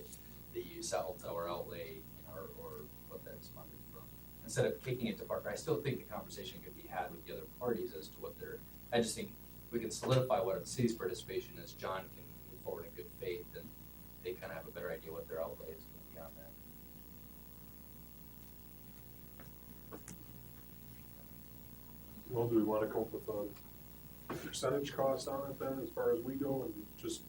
the cell tower outlay, you know, or what that's funded from. Instead of kicking it to Parker, I still think the conversation could be had with the other parties as to what their, I just think we can solidify what the city's participation is, John can move forward in good faith, and they kind of have a better idea what their outlay is gonna be on that. Well, do we wanna come up with a percentage cost on it then, as far as we go, and just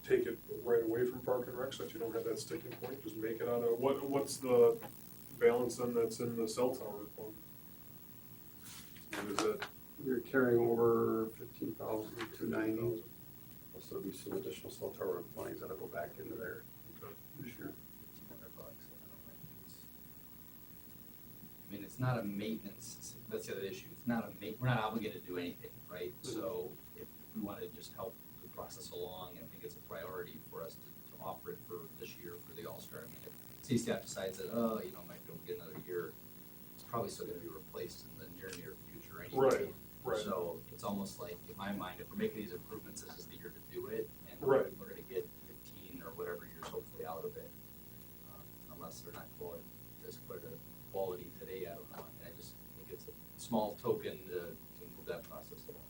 take it right away from Park and Rec, so that you don't have that sticking point, just make it out of, what's the balance then that's in the cell tower fund? And is that You're carrying over 15,290, plus there'll be some additional cell tower monies that'll go back into there this year. $1,500, I mean, it's not a maintenance, that's the other issue, it's not we're not obligated to do anything, right? So if we wanna just help the process along, I think it's a priority for us to offer it for this year for the All-Star. I mean, if city staff decides that, oh, you know, might be able to get another year, it's probably still gonna be replaced in the near future anyway. Right. So it's almost like, in my mind, if we're making these improvements, this is the year to do it, and Right. we're gonna get 15 or whatever years hopefully out of it. Unless they're not quite as quite a quality today, I don't know, and I just think it's a small token to move that process along.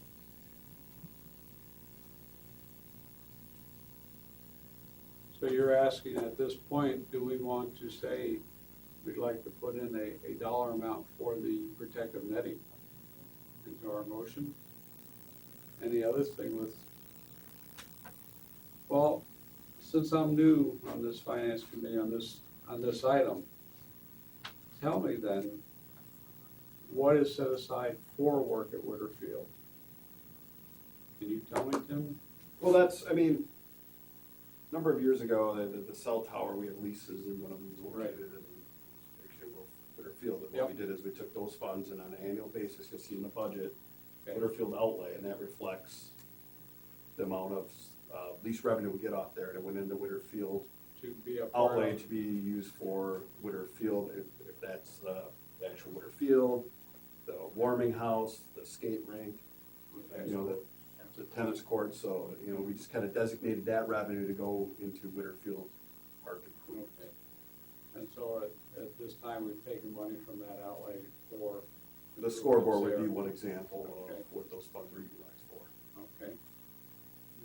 So you're asking at this point, do we want to say we'd like to put in a dollar amount for the protective netting into our motion? And the other thing with, well, since I'm new on this finance committee, on this item, tell me then, what is set aside for work at Witterfield? Can you tell me, Tim? Well, that's, I mean, a number of years ago, the cell tower, we have leases and one of them is located in, actually, Witterfield. And what we did is we took those funds and on an annual basis, you'll see in the budget, Okay. Witterfield outlay, and that reflects the amount of lease revenue we get off there, and it went into Witterfield To be a part outlay of, to be used for Witterfield, if that's the actual Witterfield, the warming house, the skate rink, you know, the tennis court, so, you know, we just kind of designated that revenue to go into Witterfield Park improvement. okay. And so at this time, we've taken money from that outlay for. The scoreboard would be there. one example Okay. of what those funds were utilized for. Okay.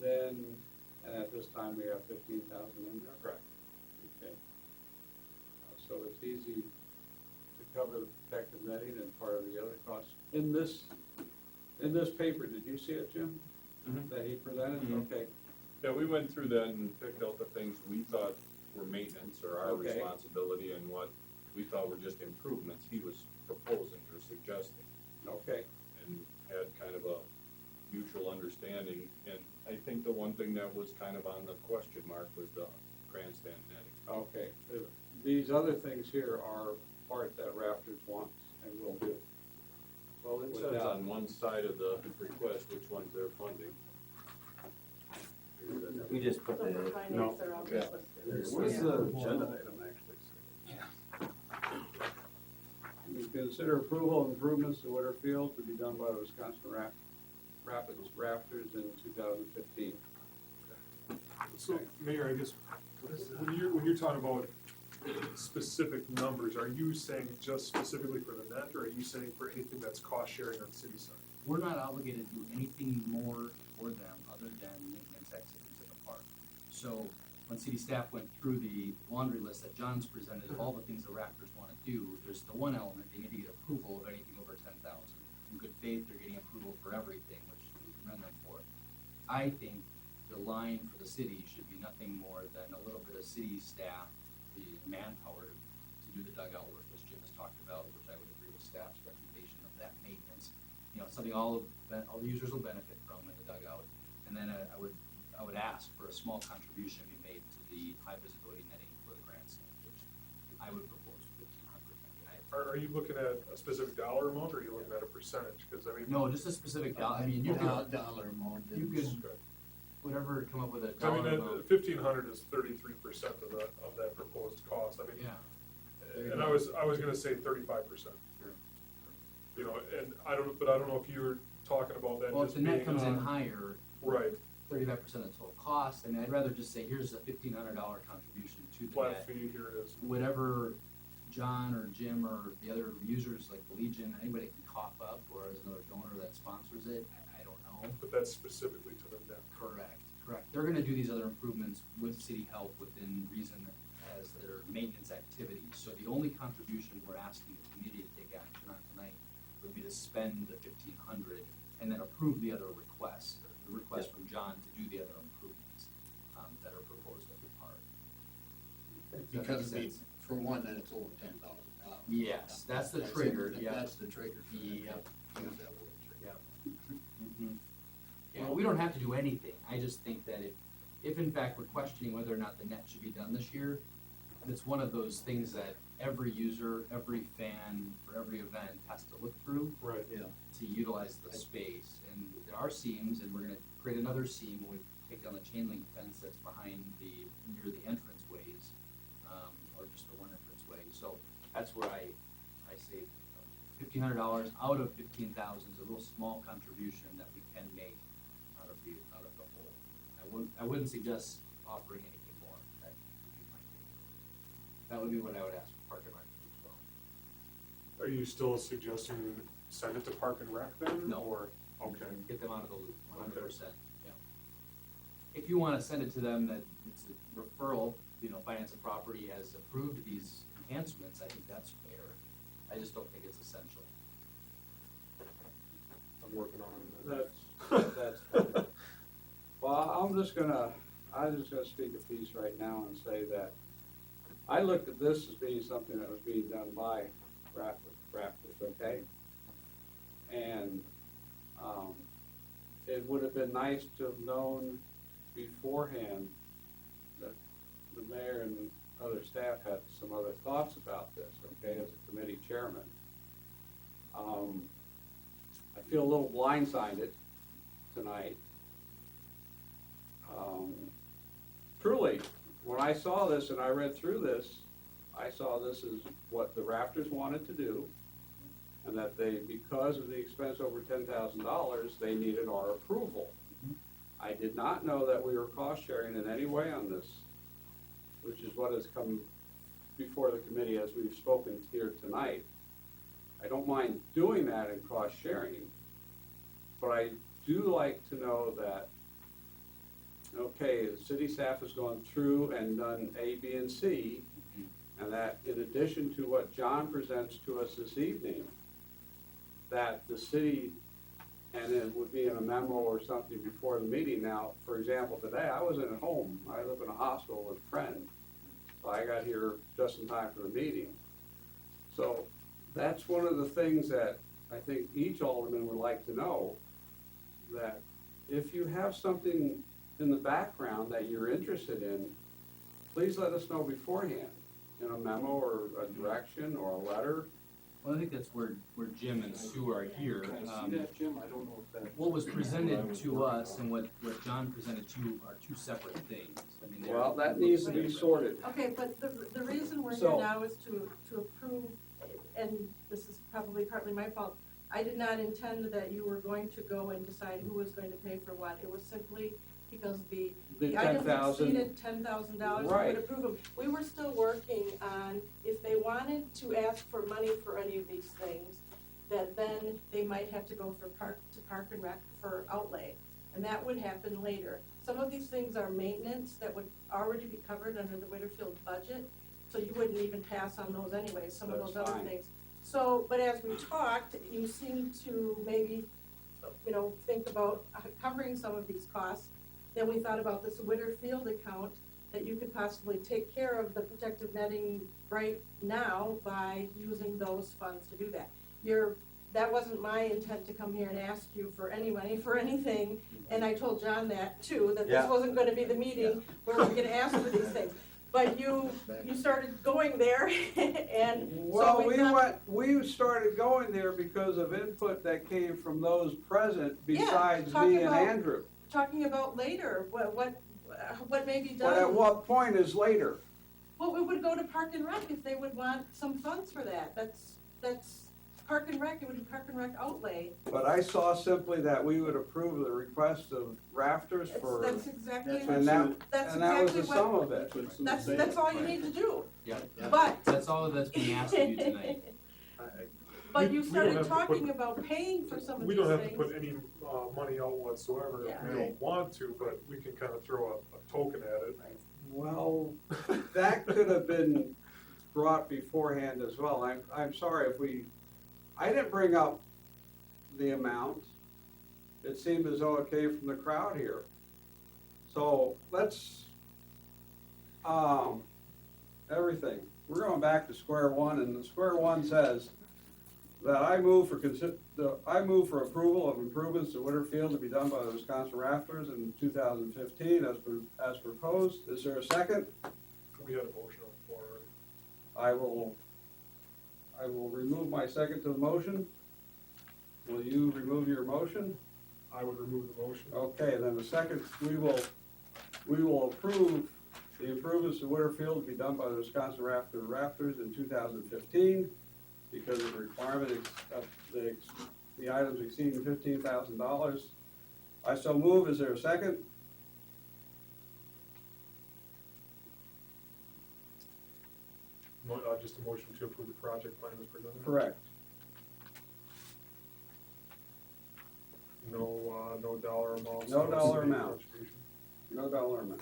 Then, and at this time, we have 15,000 in there? Correct. Okay. So it's easy to cover the protective netting and part of the other costs. In this paper, did you see it, Jim? That he presented? Mhm. Okay. Yeah, we went through that and picked out the things we thought were maintenance or our Okay. responsibility and what we thought were just improvements he was proposing or suggesting. Okay. And had kind of a mutual understanding. And I think the one thing that was kind of on the question mark was the grandstand netting. Okay. These other things here are part that Raptors wants and will do. Well, it says Without- on one side of the request which ones they're funding. We just put Under the, finance, they're all just listed. What does the agenda item actually say? We consider approval of improvements to Witterfield to be done by the Wisconsin Rapids Raptors in 2015. So, Mayor, I guess, when you're talking about specific numbers, are you saying just specifically for the net, or are you saying for anything that's cost sharing on the city side? We're not obligated to do anything more for them other than maintenance activities at the park. So when city staff went through the laundry list that John's presented of all the things the Raptors wanna do, there's the one element, they need to get approval of anything over 10,000. In good faith, they're getting approval for everything, which we commend them for. I think the line for the city should be nothing more than a little bit of city staff, the manpower to do the dugout work, as Jim has talked about, which I would agree with staff's recommendation of that maintenance. You know, something all the users will benefit from in the dugout. And then I would ask for a small contribution be made to the high visibility netting for the grandstand, which I would propose 1,500. I mean, Are you looking at a specific dollar amount, or are you looking at a percentage? Cause I mean. no, just a specific dollar, I mean, you could, Dollar amount. you is- could, whatever, come up with a 'Cause I mean, dollar amount. 1,500 is 33% of that proposed cost, I mean. Yeah, And I was gonna say 35%. Sure. You know, and I don't know if you were talking about that well, if just the net being comes in on- higher, Right, 35% of the total cost, I mean, I'd rather just say, here's a $1,500 contribution to the flat net. fee, here it is. Whatever John or Jim or the other users like the Legion, anybody can cough up, or as another donor that sponsors it, I don't know. But that's specifically to the net. Correct. They're gonna do these other improvements with city help within reason as their maintenance activities. So the only contribution we're asking the community to take action on tonight would be to spend the 1,500 and then approve the other requests, the request from John to do the other improvements, that are proposed at the park. Does that make Because it'd be, sense? for one, then it's over $10,000. Yes, that's the trigger, yeah. That's the trigger. for that. Yep. Use that word, trigger. Well, we don't have to do anything, I just think that if in fact we're questioning whether or not the net should be done this year, it's one of those things that every user, every fan, for every event has to look through Right. Yeah. to utilize the space. And there are seams, and we're gonna create another seam when we take down the chain link fence that's behind near the entrance ways, or just the one entrance way. So that's where I say $1,500 out of 15,000 is a real small contribution that we can make out of the whole. I wouldn't suggest offering anything more, that would be my take. That would be what I would ask Park and Rec as well. Are you still suggesting send it to Park and Rec then? No. Or, okay, Get them out of the loop, 100%, yeah. If you wanna send it to them that it's a referral, Finance and Property has approved these enhancements, I think that's fair. I just don't think it's essential. I'm working on it. That's, well, I'm just gonna speak a piece right now and say that I looked at this as being something that was being done by Raptors, okay? And, it would have been nice to have known beforehand that the mayor and other staff had some other thoughts about this, okay, as a committee chairman. I feel a little blindsided tonight. Truly, when I saw this and I read through this, I saw this as what the Raptors wanted to do, and that they, because of the expense over $10,000, they needed our approval. I did not know that we were cost sharing in any way on this, which is what has come before the committee as we've spoken here tonight. I don't mind doing that in cost sharing, but I do like to know that, okay, the city staff has gone through and done A, B, and C, and that in addition to what John presents to us this evening, that the city, and it would be in a memo or something before the meeting. Now, for example, today I wasn't at home. I live in a hospital with a friend, so I got here just in time for the meeting. So that's one of the things that I think each alderman would like to know, that if you have something in the background that you're interested in, please let us know beforehand, in a memo or a direction or a letter. Well, I think that's where Jim and Sue are here. Can I see that, Jim? I don't know if that. What was presented to us and what John presented to you are two separate things. I mean, they're- Well, that needs to be sorted. Okay, but the reason we're here So- now is to approve, and this is probably partly my fault. I did not intend that you were going to go and decide who was going to pay for what. It was simply because the The items 10,000, exceeded $10,000, we Right. would approve them. We were still working on, if they wanted to ask for money for any of these things, that then they might have to go to Park and Rec for outlay. and that would happen later. Some of these things are maintenance that would already be covered under the Whitterfield budget, so you wouldn't even pass on those anyways, some of That's those other fine. things. So, but as we talked, you seemed to maybe, think about covering some of these costs. Then we thought about this Whitterfield account, that you could possibly take care of the protective netting right now by using those funds to do that. That wasn't my intent to come here and ask you for any money for anything, and I told John that too, that this Yeah. wasn't gonna be the meeting where we're gonna ask for these things. But you started going there, and so Well, we thought, we started going there because of input that came from those present Yeah, besides talking me and about- Andrew. talking about later, what may be But at done. what point is later? Well, we would go to Park and Rec if they would want some funds for that. That's Park and Rec, it would be Park and Rec outlay. But I saw simply that we would approve the request of rafters for, That's exactly, and that, that's and that was exactly the what, sum of it. that's all you need to do. Yeah, But, that's all that's being asked of you tonight. but We- you we don't started have to put- talking about paying for some of We these don't have to things. put any, money out whatsoever if we Yeah. don't want to, but we can kind of throw a token at it. Well, that could have been brought beforehand as well. I'm sorry if I didn't bring up the amount. It seemed as though it came from the crowd here. So let's, everything, we're going back to square one, and the square one says that I move for approval of improvements to Whitterfield to be done by the Wisconsin Rafters in 2015 as proposed. Is there a second? We had a motion on the floor already. I will remove my second to the motion. Will you remove your motion? I would remove the motion. Okay, then the second, we will approve the improvements to Whitterfield to be done by the Wisconsin Rafters in 2015 because of the requirement of the items exceeding $15,000. I so move. Is there a second? Just a motion to approve the project plan as presented. Correct. No dollar amounts. No dollar city amount. contribution. No dollar amount.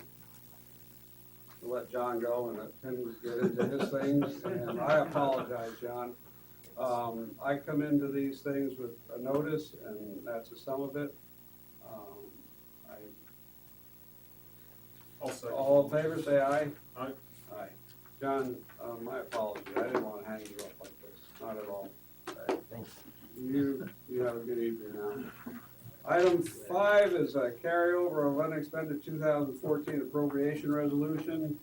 We'll let John go and let Tim get into his things, and I apologize, John. I come into these things with a notice, and that's the sum of it. I'll second. All in favor, say aye. Aye. Aye. John, my apology, I didn't wanna hang you up like this, not at all. Thanks. You have a good evening now. Item 5 is a carryover of unexpended 2014 appropriation resolution.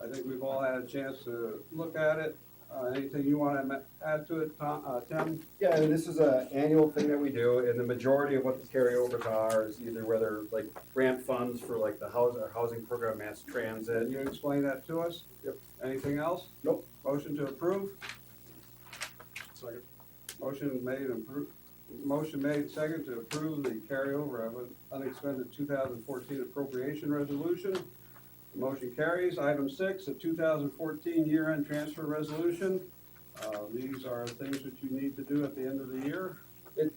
I think we've all had a chance to look at it. Anything you wanna add to it, Tim? Yeah, and this is an annual thing that we do, and the majority of what the carryovers are is either whether like grant funds for like our housing program, mass Can transit. you explain that to us? Yep. Anything else? Nope. Motion to approve? Second. Motion made second to approve the carryover of an unexpended 2014 appropriation resolution. The motion carries. Item 6, the 2014 year-end transfer resolution. These are things that you need to do at the end of the year.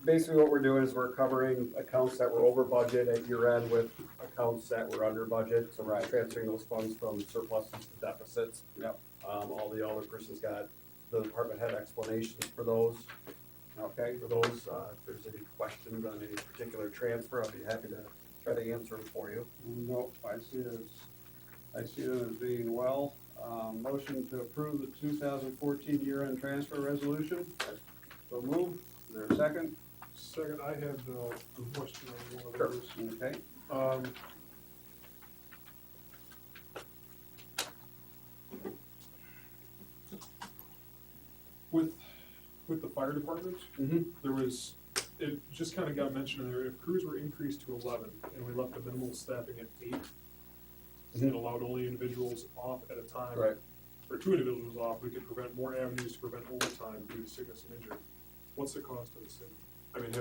Basically what we're doing is we're covering accounts that were over budget at year end with accounts that were under budget. So we're Right. transferring those funds from surpluses to deficits. Yep. All the other persons got, the department had explanations for those. Okay? For those, if there's any questions on any particular transfer, I'll be happy to try to answer them for you. Nope, I see it as being well. Motion to approve the 2014 year-end transfer resolution. So move. Is there a second? Second, I had a question on one of Sure. those. Okay. With the fire department, there was, it just kind of got mentioned in there, if crews were increased to 11 and we left the minimal staffing at 8, and allowed only individuals off at a time. Right. Or 2 individuals off, we could prevent more avenues to prevent overtime due to sickness and injury. What's the cost of the city? I mean,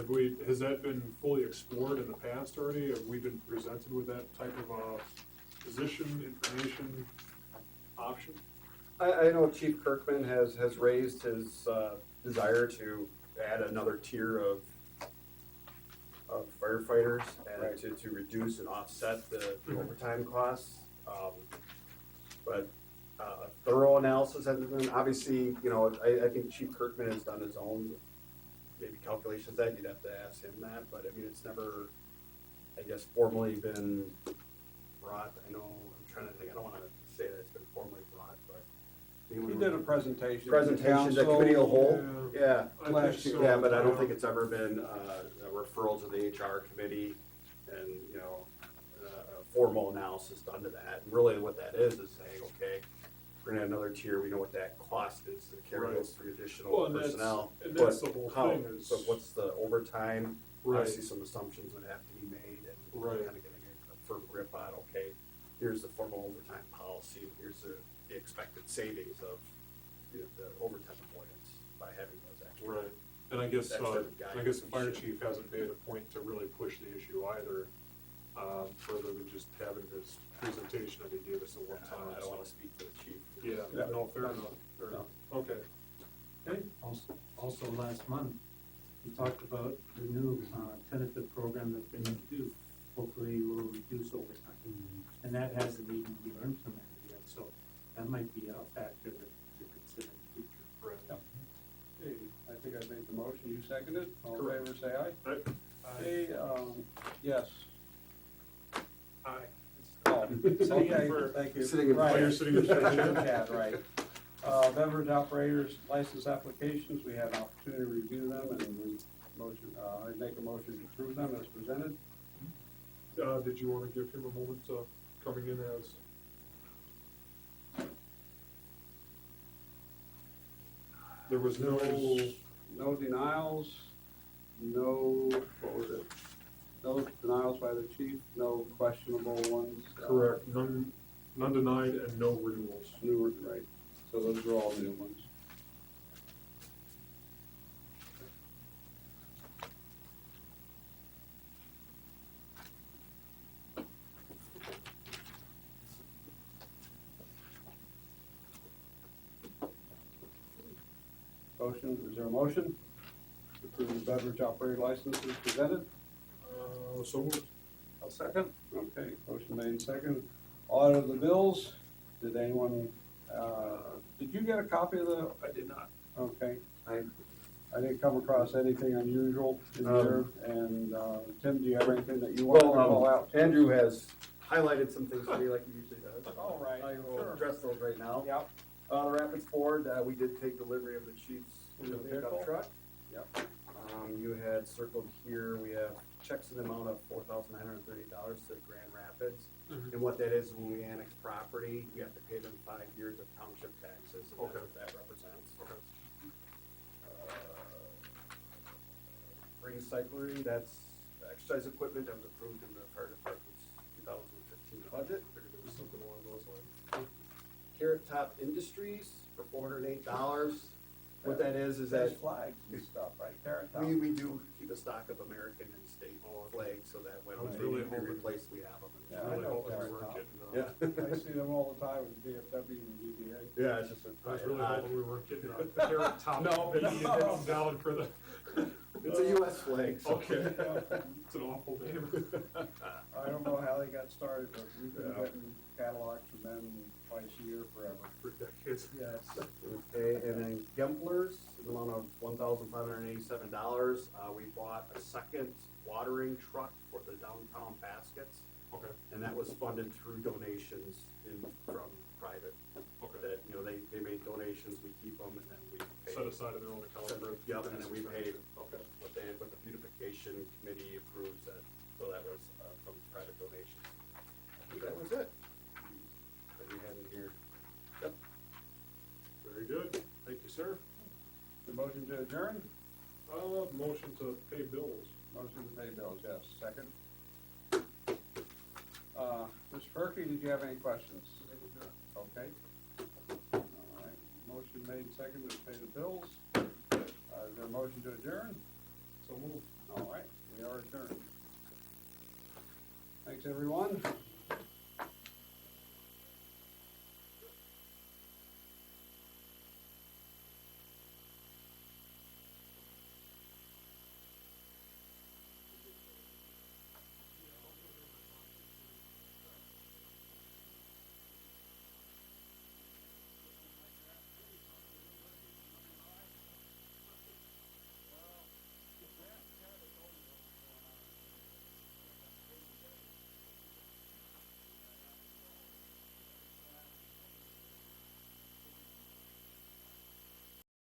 has that been fully explored in the past already? Have we been presented with that type of position, information, option? I know Chief Kirkman has raised his desire to add another tier of firefighters, Right. to reduce and offset the overtime costs. But a thorough analysis has been, obviously, you know, I think Chief Kirkman has done his own maybe calculations that, you'd have to ask him that, but I mean, it's never, I guess, formally been brought, I know, I'm trying to think, I don't wanna say that it's been formally brought, but. He did a presentation. to the Presentation, the council. committee of the whole, yeah. I think Last so. year. Yeah, but I don't think it's ever been a referral to the HR committee and, you know, a formal analysis done to that. And really what that is saying, okay, we're gonna have another tier, we know what that cost is to carry Right. those three additional Well, and that's- personnel. and that's But the whole how- thing is- So what's the overtime? Right. Obviously, some assumptions would have to be made and Right. kind of getting a firm grip on, okay, here's the formal overtime policy, and here's the expected savings of, you know, the overtime avoidance by having those extra. Right, and I guess, Extra I guess the fire guidance. chief hasn't made a point to really push the issue either, further than just having this presentation that he gave us at one time. I don't so- wanna speak to the chief. Yeah, Yeah. no, fair enough, fair enough, okay. Okay, Also last month, we talked about the new tentative program that's been introduced. Hopefully will reduce overtime. And that hasn't even been implemented yet, so that might be a factor to consider in the future. right. Okay, I think I made the motion, you seconded, all in Correct. favor, say aye. Right. Okay, yes. Aye. Oh, Sitting okay, for- thank you. Sitting in Right. Oh, you're sitting in front of Sitting in the- chat, right. Beverage operators license applications, we had an opportunity to review them, and we motion, I make a motion to approve them as presented. Did you wanna give him a moment, coming in as? There was no, No denials, no, what was it? No denials by the chief, no questionable ones. correct, none denied and no renewals. New, right, so those are all new ones. Motion, is there a motion? To approve the beverage operator licenses presented? So moved. I'll second. Okay, motion made and second. Audit of the bills, did anyone, did you get a copy of the? I did not. Okay, I didn't come across anything unusual in there, and, Tim, do you have anything that you want to call out? Andrew has highlighted some things for me like he usually does. All right, I will sure. address those right now. Yep, The Rapids Ford, we did take delivery of the chief's New pickup vehicle? truck. Yep. You had circled here, we have checks in the amount of $4,930 to Grand Rapids. Mhm. And what that is, when we annex property, we have to pay them 5 years of township taxes, and that's Okay. what that represents. Okay. Ring cyclery, that's exercise equipment that was approved in the fire department's 2015 budget. Figured it was something along those lines. Carrot Top Industries for $408. What that is there's that flags and stuff, right, Carrot Top? we do keep a stock of American and state flags so that when I was they really need to be hoping- replaced, we have them. Yeah, I Really know hoping we Carrot weren't Top. getting, Yeah. I see them all the time with VFW and DBA. Yeah, it's just I was really odd. hoping we weren't getting the carrot top No, baby no. and down for the. It's a US flag, so. Okay, it's an awful name. I don't know how they got started, but we've been Yeah. getting catalogs from them twice a year forever. For decades. Yes. Okay, and then Gemplers, the amount of $1,587. We bought a second watering truck for the downtown baskets, Okay, and that was funded through donations from private. okay. That, you know, they made donations, we keep them, and then we pay. Set aside in their own account for. Yep, and then we pay Okay. what the beautification committee approves that, so that was from private donations. I think that was it. That we had in here. Yep. Very good. Thank you, sir. The motion to adjourn? Motion to pay bills. Motion to pay bills, yes. Second? Mr. Perky, did you have any questions? Okay. All right, motion made and seconded to pay the bills. Is there a motion to adjourn? So moved. All right, we are adjourned. Thanks, everyone.